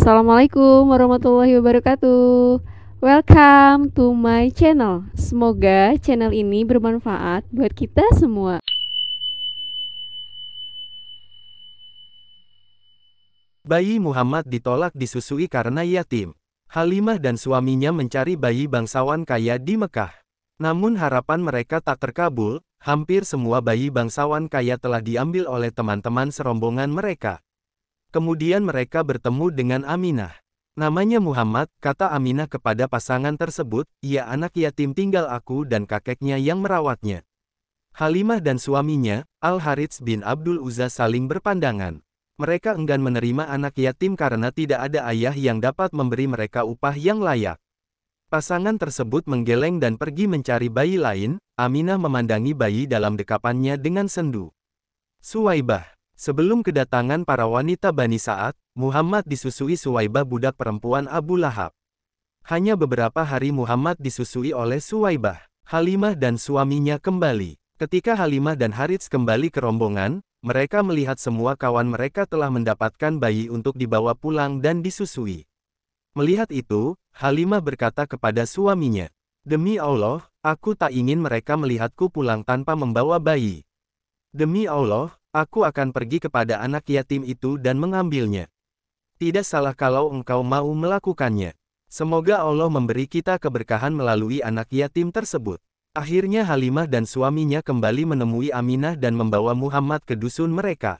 Assalamualaikum warahmatullahi wabarakatuh. Welcome to my channel. Semoga channel ini bermanfaat buat kita semua. Bayi Muhammad ditolak disusui karena yatim. Halimah dan suaminya mencari bayi bangsawan kaya di Mekah. Namun harapan mereka tak terkabul, hampir semua bayi bangsawan kaya telah diambil oleh teman-teman serombongan mereka. Kemudian mereka bertemu dengan Aminah. Namanya Muhammad, kata Aminah kepada pasangan tersebut, ia anak yatim tinggal aku dan kakeknya yang merawatnya. Halimah dan suaminya, Al-Harits bin Abdul Uzza saling berpandangan. Mereka enggan menerima anak yatim karena tidak ada ayah yang dapat memberi mereka upah yang layak. Pasangan tersebut menggeleng dan pergi mencari bayi lain. Aminah memandangi bayi dalam dekapannya dengan sendu. Suwaibah. Sebelum kedatangan para wanita Bani Sa'ad, Muhammad disusui Suwaibah budak perempuan Abu Lahab. Hanya beberapa hari Muhammad disusui oleh Suwaibah. Halimah dan suaminya kembali. Ketika Halimah dan Harits kembali ke rombongan, mereka melihat semua kawan mereka telah mendapatkan bayi untuk dibawa pulang dan disusui. Melihat itu, Halimah berkata kepada suaminya, "Demi Allah, aku tak ingin mereka melihatku pulang tanpa membawa bayi. Demi Allah, aku akan pergi kepada anak yatim itu dan mengambilnya. Tidak salah kalau engkau mau melakukannya. Semoga Allah memberi kita keberkahan melalui anak yatim tersebut." Akhirnya Halimah dan suaminya kembali menemui Aminah dan membawa Muhammad ke dusun mereka.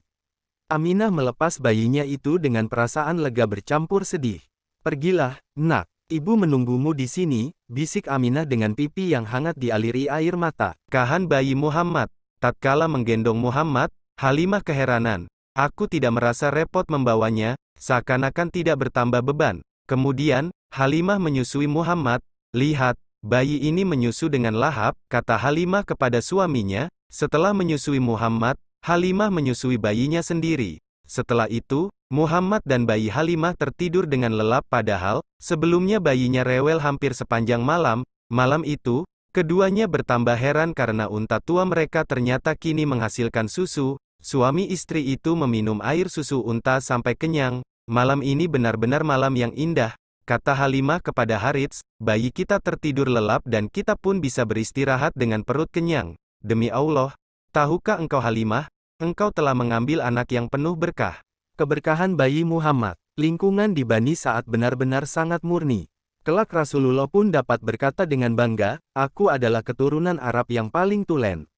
Aminah melepas bayinya itu dengan perasaan lega bercampur sedih. "Pergilah, nak, ibu menunggumu di sini," bisik Aminah dengan pipi yang hangat dialiri air mata. Kahan bayi Muhammad. Tatkala menggendong Muhammad, Halimah keheranan. "Aku tidak merasa repot membawanya, seakan-akan tidak bertambah beban." Kemudian, Halimah menyusui Muhammad. "Lihat, bayi ini menyusu dengan lahap," kata Halimah kepada suaminya. Setelah menyusui Muhammad, Halimah menyusui bayinya sendiri. Setelah itu, Muhammad dan bayi Halimah tertidur dengan lelap padahal, sebelumnya bayinya rewel hampir sepanjang malam. Malam itu, keduanya bertambah heran karena unta tua mereka ternyata kini menghasilkan susu. Suami istri itu meminum air susu unta sampai kenyang. "Malam ini benar-benar malam yang indah," kata Halimah kepada Harits, "bayi kita tertidur lelap dan kita pun bisa beristirahat dengan perut kenyang. Demi Allah, tahukah engkau Halimah, engkau telah mengambil anak yang penuh berkah." Keberkahan bayi Muhammad. Lingkungan di Bani Sa'ad benar-benar sangat murni. Kelak Rasulullah pun dapat berkata dengan bangga, "Aku adalah keturunan Arab yang paling tulen.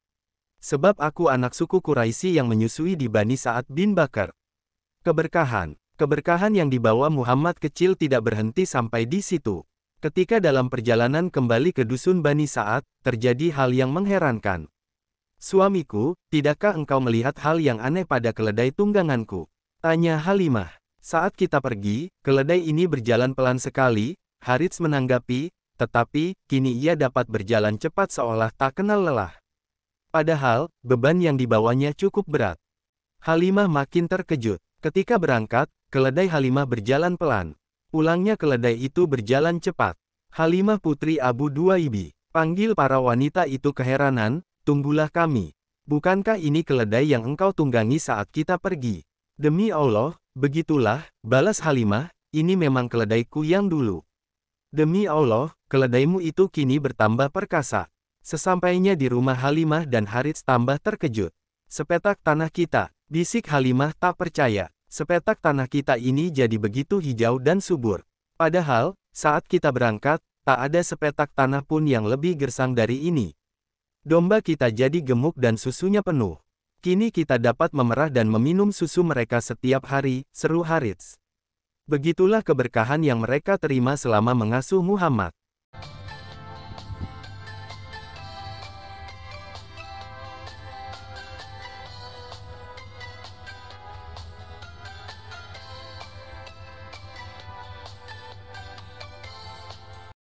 Sebab aku anak suku Quraisy yang menyusui di Bani Sa'ad bin Bakar." Keberkahan. Keberkahan yang dibawa Muhammad kecil tidak berhenti sampai di situ. Ketika dalam perjalanan kembali ke dusun Bani Sa'ad, terjadi hal yang mengherankan. "Suamiku, tidakkah engkau melihat hal yang aneh pada keledai tungganganku?" tanya Halimah. "Saat kita pergi, keledai ini berjalan pelan sekali," Harits menanggapi, "tetapi, kini ia dapat berjalan cepat seolah tak kenal lelah. Padahal, beban yang dibawanya cukup berat." Halimah makin terkejut. Ketika berangkat, keledai Halimah berjalan pelan. Pulangnya keledai itu berjalan cepat. "Halimah putri Abu Duwaibi," panggil para wanita itu keheranan, "tunggulah kami. Bukankah ini keledai yang engkau tunggangi saat kita pergi?" "Demi Allah, begitulah," balas Halimah, "ini memang keledaiku yang dulu. Demi Allah, keledaimu itu kini bertambah perkasa." Sesampainya di rumah Halimah dan Harits tambah terkejut. "Sepetak tanah kita," bisik Halimah tak percaya. "Sepetak tanah kita ini jadi begitu hijau dan subur. Padahal, saat kita berangkat, tak ada sepetak tanah pun yang lebih gersang dari ini. Domba kita jadi gemuk dan susunya penuh. Kini kita dapat memerah dan meminum susu mereka setiap hari," seru Harits. Begitulah keberkahan yang mereka terima selama mengasuh Muhammad.